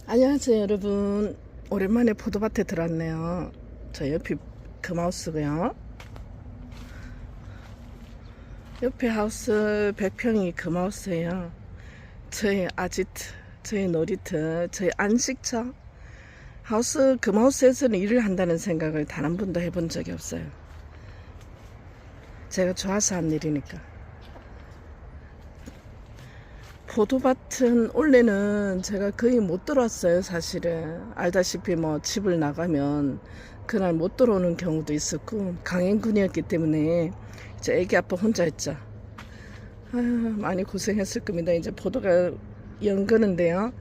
안녕하세요 여러분. 오랜만에 포도밭에 들어왔네요. 저 옆이 금하우스고요. 옆에 하우스 100평이 금하우스예요. 저희 아지트, 저희 놀이터, 저희 안식처. 금하우스에서는 일을 한다는 생각을 단 한 번도 해본 적이 없어요. 제가 좋아서 한 일이니까. 포도밭은 원래는 제가 거의 못 들어왔어요. 사실은 알다시피 뭐 집을 나가면 그날 못 들어오는 경우도 있었고, 강행군이었기 때문에 이제 애기 아빠 혼자 했죠. 아유, 많이 고생했을 겁니다. 이제 포도가 연거는데요,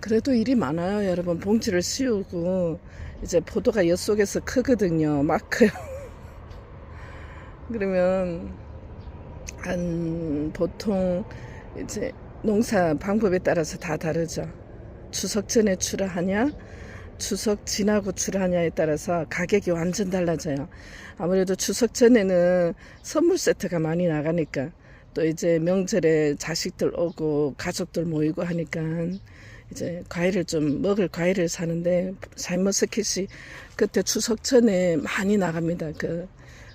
그래도 일이 많아요 여러분. 봉지를 씌우고 이제 포도가 엿속에서 크거든요. 막 커요. 그러면 한 보통 이제 농사 방법에 따라서 다 다르죠. 추석 전에 출하하냐, 추석 지나고 출하하냐에 따라서 가격이 완전 달라져요. 아무래도 추석 전에는 선물 세트가 많이 나가니까, 또 이제 명절에 자식들 오고 가족들 모이고 하니까 이제 과일을 좀 먹을 과일을 사는데, 샤인머스켓이 그때 추석 전에 많이 나갑니다.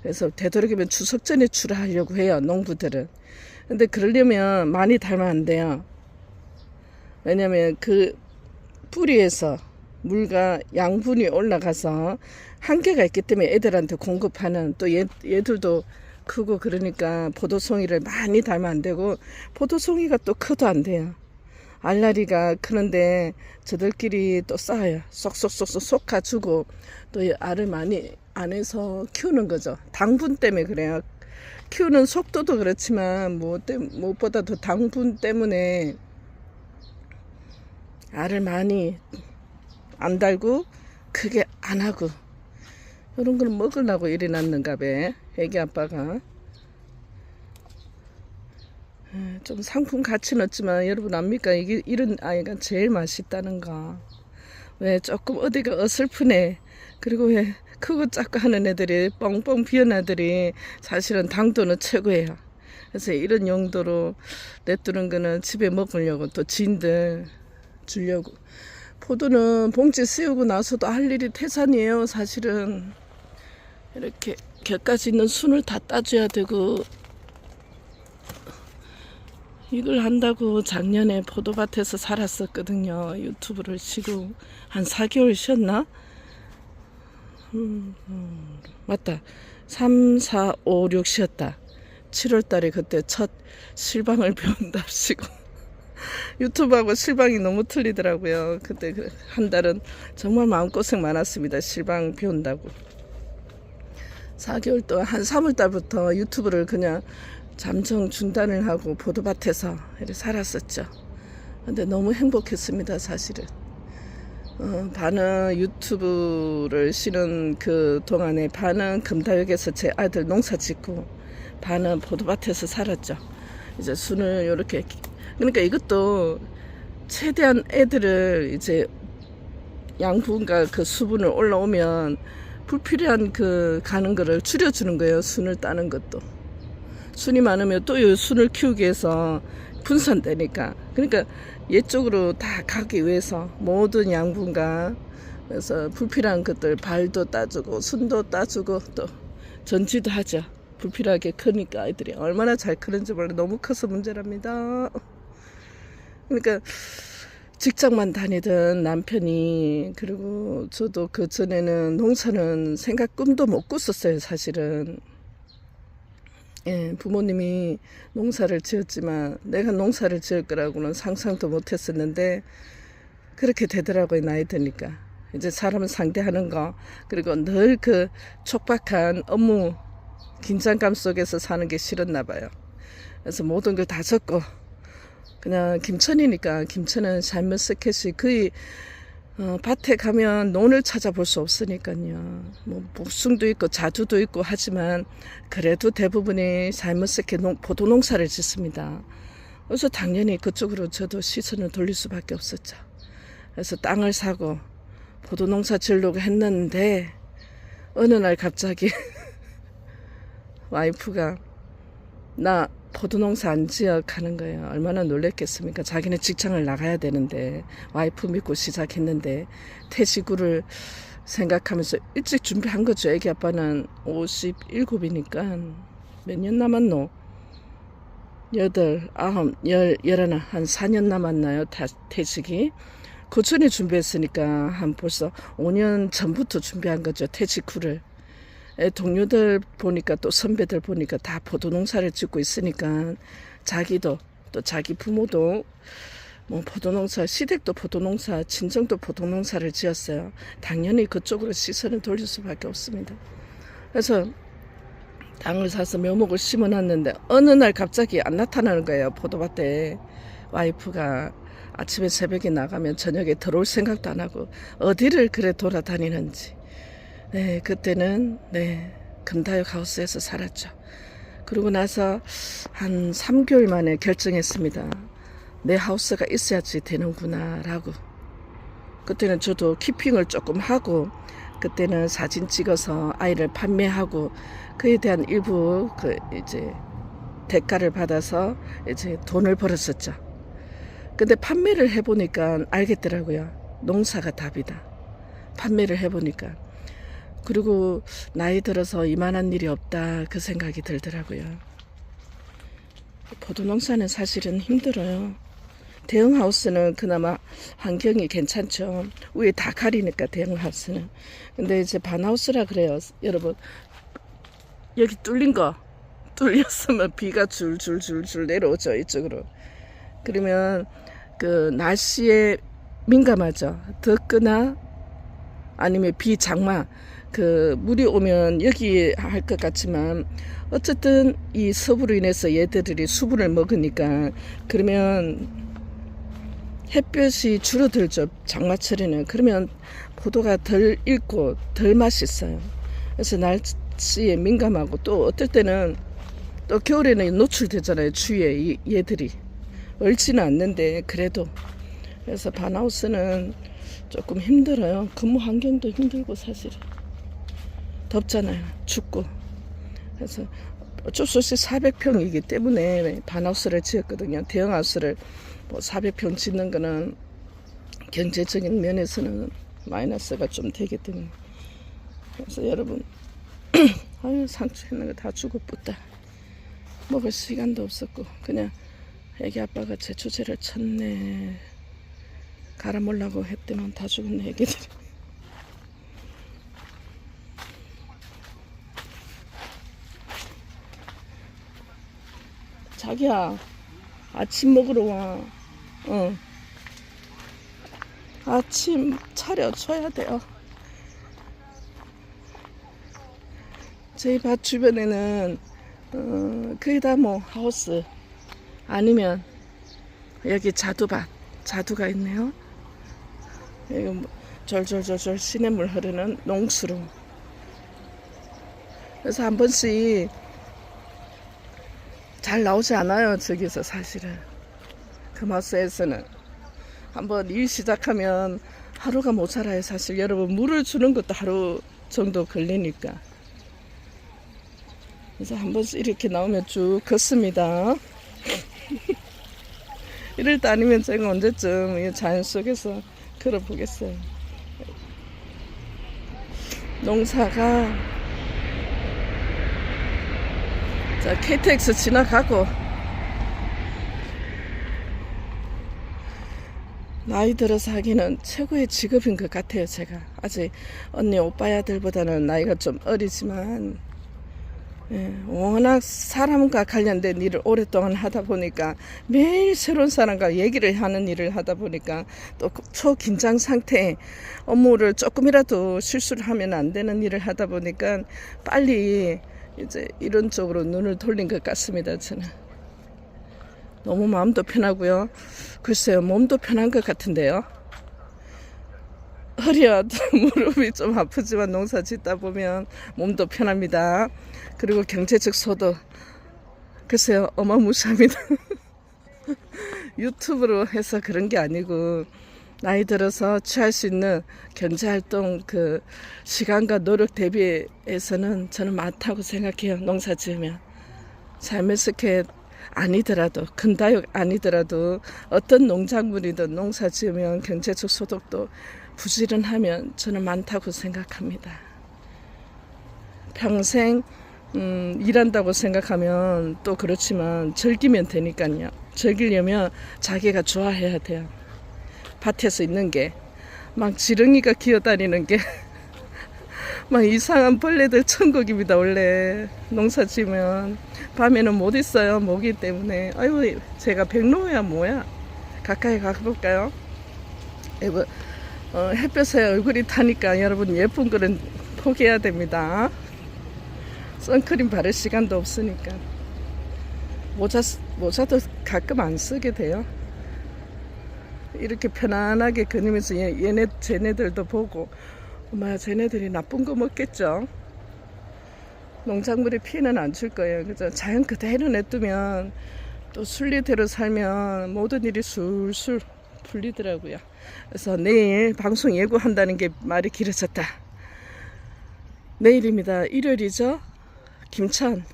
그래서 되도록이면 추석 전에 출하하려고 해요, 농부들은. 근데 그러려면 많이 달면 안 돼요. 왜냐면 그 뿌리에서 물과 양분이 올라가서 한계가 있기 때문에 애들한테 공급하는, 또 얘들도 크고 그러니까 포도송이를 많이 달면 안 되고, 포도송이가 또 커도 안 돼요. 알라리가 크는데 저들끼리 또 싸워요. 쏙쏙쏙쏙 쏙가주고, 또 알을 많이 안에서 키우는 거죠. 당분 때문에 그래요. 키우는 속도도 그렇지만 무엇보다도 당분 때문에 알을 많이 안 달고 크게 안 하고, 이런 걸 먹으려고 이래 놨는가 봐, 애기 아빠가. 좀 상품 가치는 없지만 여러분 압니까? 이게 이런 아이가 제일 맛있다는 거. 왜 조금 어디가 어설프네, 그리고 왜 크고 작고 하는 애들이, 뻥뻥 비은 애들이 사실은 당도는 최고예요. 그래서 이런 용도로 냅두는 거는 집에 먹으려고, 또 지인들 주려고. 포도는 봉지 씌우고 나서도 할 일이 태산이에요. 사실은 이렇게 곁가지 있는 순을 다 따줘야 되고, 이걸 한다고 작년에 포도밭에서 살았었거든요. 유튜브를 쉬고 한 4개월 쉬었나? 맞다. 3, 4, 5, 6 쉬었다. 7월달에 그때 첫 실방을 배운답시고. 유튜브하고 실방이 너무 틀리더라고요. 그때 한 달은 정말 마음고생 많았습니다. 실방 배운다고. 4개월 동안 한 3월달부터 유튜브를 그냥 잠정 중단을 하고 포도밭에서 이렇게 살았었죠. 근데 너무 행복했습니다, 사실은. 반은 유튜브를 쉬는 그 동안에, 반은 금다육에서 제 아들 농사 짓고, 반은 포도밭에서 살았죠. 이제 순을 이렇게, 그러니까 이것도 최대한 애들을 이제 양분과 그 수분을 올라오면 불필요한 그 가는 거를 줄여주는 거예요. 순을 따는 것도. 순이 많으면 또 이 순을 키우기 위해서 분산되니까. 그러니까 얘쪽으로 다 가기 위해서 모든 양분과, 그래서 불필요한 것들 발도 따주고 순도 따주고 또 전지도 하죠. 불필요하게 크니까 아이들이 얼마나 잘 크는지 몰라. 너무 커서 문제랍니다. 그러니까 직장만 다니던 남편이, 그리고 저도 그 전에는 농사는 생각 꿈도 못 꿨었어요, 사실은. 예, 부모님이 농사를 지었지만 내가 농사를 지을 거라고는 상상도 못 했었는데, 그렇게 되더라고요, 나이 드니까. 이제 사람을 상대하는 거, 그리고 늘 그 촉박한 업무 긴장감 속에서 사는 게 싫었나 봐요. 그래서 모든 걸 다 적고, 그냥 김천이니까, 김천은 샤인머스켓이 거의 밭에 가면 논을 찾아볼 수 없으니까요. 뭐 복숭도 있고 자두도 있고 하지만 그래도 대부분이 샤인머스켓 포도 농사를 짓습니다. 그래서 당연히 그쪽으로 저도 시선을 돌릴 수밖에 없었죠. 그래서 땅을 사고 포도 농사 지으려고 했는데, 어느 날 갑자기 와이프가 나 포도농사 안 지어 가는 거예요. 얼마나 놀랬겠습니까? 자기는 직장을 나가야 되는데 와이프 믿고 시작했는데 퇴직후를 생각하면서 일찍 준비한 거죠. 애기 아빠는 57이니까 몇 년 남았노? 8, 9, 10, 11, 한 4년 남았나요? 퇴직이. 그 전에 준비했으니까 한 벌써 5년 전부터 준비한 거죠. 퇴직 후를. 동료들 보니까 또 선배들 보니까 다 포도농사를 짓고 있으니까 자기도 또 자기 부모도 뭐 포도농사, 시댁도 포도농사, 친정도 포도농사를 지었어요. 당연히 그쪽으로 시선을 돌릴 수밖에 없습니다. 그래서 땅을 사서 묘목을 심어놨는데 어느 날 갑자기 안 나타나는 거예요. 포도밭에. 와이프가 아침에 새벽에 나가면 저녁에 들어올 생각도 안 하고 어디를 그래 돌아다니는지. 네, 그때는 금다육 하우스에서 살았죠. 그러고 나서 한 3개월 만에 결정했습니다. 내 하우스가 있어야지 되는구나 라고. 그때는 저도 키핑을 조금 하고 그때는 사진 찍어서 아이를 판매하고 그에 대한 일부 이제 대가를 받아서 이제 돈을 벌었었죠. 근데 판매를 해보니까 알겠더라고요. 농사가 답이다. 판매를 해보니까. 그리고 나이 들어서 이만한 일이 없다 그 생각이 들더라고요. 포도농사는 사실은 힘들어요. 대형하우스는 그나마 환경이 괜찮죠. 위에 다 가리니까 대형하우스는. 근데 이제 반하우스라 그래요. 여러분 여기 뚫린 거 뚫렸으면 비가 줄줄줄줄 내려오죠. 이쪽으로. 그러면 그 날씨에 민감하죠. 덥거나 아니면 비 장마 그 물이 오면 여기 할 것 같지만 어쨌든 이 섭으로 인해서 얘들이 수분을 먹으니까 그러면 햇볕이 줄어들죠. 장마철에는. 그러면 포도가 덜 익고 덜 맛있어요. 그래서 날씨에 민감하고 또 어떨 때는 또 겨울에는 노출되잖아요. 추위에 얘들이 얼지는 않는데 그래도. 그래서 반하우스는 조금 힘들어요. 근무 환경도 힘들고 사실은 덥잖아요. 춥고. 그래서 어쩔 수 없이 400평이기 때문에 반하우스를 지었거든요. 대형하우스를 뭐 400평 짓는 거는 경제적인 면에서는 마이너스가 좀 되기 때문에. 그래서 여러분 아유 상추했는 거 다 죽어붙다. 먹을 시간도 없었고 그냥 애기 아빠가 제 주제를 쳤네. 갈아먹으려고 했더만 다 죽었네 애기들이. 자기야 아침 먹으러 와. 아침 차려줘야 돼요. 저희 밭 주변에는 거의 다 뭐 하우스 아니면 여기 자두가 있네요. 여기 뭐 졸졸졸졸 시냇물 흐르는 농수로. 그래서 한 번씩 잘 나오지 않아요. 저기서 사실은 금하우스에서는 한번 일 시작하면 하루가 모자라요. 사실 여러분 물을 주는 것도 하루 정도 걸리니까. 그래서 한 번씩 이렇게 나오면 쭉 걷습니다. 이럴 때 아니면 제가 언제쯤 이 자연 속에서 걸어보겠어요. 농사가 자 KTX 지나가고 나이 들어서 하기는 최고의 직업인 것 같아요. 제가 아직 언니 오빠야들보다는 나이가 좀 어리지만 워낙 사람과 관련된 일을 오랫동안 하다 보니까 매일 새로운 사람과 얘기를 하는 일을 하다 보니까 또 초긴장 상태에 업무를 조금이라도 실수를 하면 안 되는 일을 하다 보니까 빨리 이제 이런 쪽으로 눈을 돌린 것 같습니다. 저는 너무 마음도 편하고요. 글쎄요 몸도 편한 것 같은데요. 허리와 무릎이 좀 아프지만 농사 짓다 보면 몸도 편합니다. 그리고 경제적 소득 글쎄요 어마무시합니다. 유튜브로 해서 그런 게 아니고 나이 들어서 취할 수 있는 경제활동 그 시간과 노력 대비해서는 저는 많다고 생각해요. 농사 지으면 삶의 스케 아니더라도 큰 다육 아니더라도 어떤 농작물이든 농사 지으면 경제적 소득도 부지런하면 저는 많다고 생각합니다. 평생 일한다고 생각하면 또 그렇지만 즐기면 되니까요. 즐기려면 자기가 좋아해야 돼요. 밭에서 있는 게 막 지렁이가 기어다니는 게 막 이상한 벌레들 천국입니다. 원래 농사 지으면 밤에는 못 있어요. 모기 때문에. 아유, 제가 백로야 뭐야. 가까이 가볼까요? 햇볕에 얼굴이 타니까 여러분 예쁜 거는 포기해야 됩니다. 선크림 바를 시간도 없으니까. 모자도 가끔 안 쓰게 돼요. 이렇게 편안하게 그니면서 쟤네들도 보고, 엄마 쟤네들이 나쁜 거 먹겠죠. 농작물에 피해는 안 줄 거예요. 그죠? 자연 그대로 냅두면 또 순리대로 살면 모든 일이 술술 풀리더라고요. 그래서 내일 방송 예고한다는 게 말이 길어졌다. 내일입니다. 일요일이죠. 김천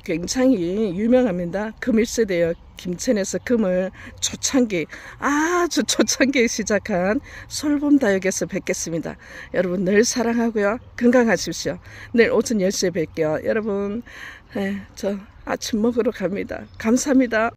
굉장히 유명합니다. 금 1세대요. 김천에서 금을 초창기 아주 초창기에 시작한 솔봄다육에서 뵙겠습니다. 여러분 늘 사랑하고요. 건강하십시오. 내일 오전 10시에 뵐게요. 여러분 저 아침 먹으러 갑니다. 감사합니다.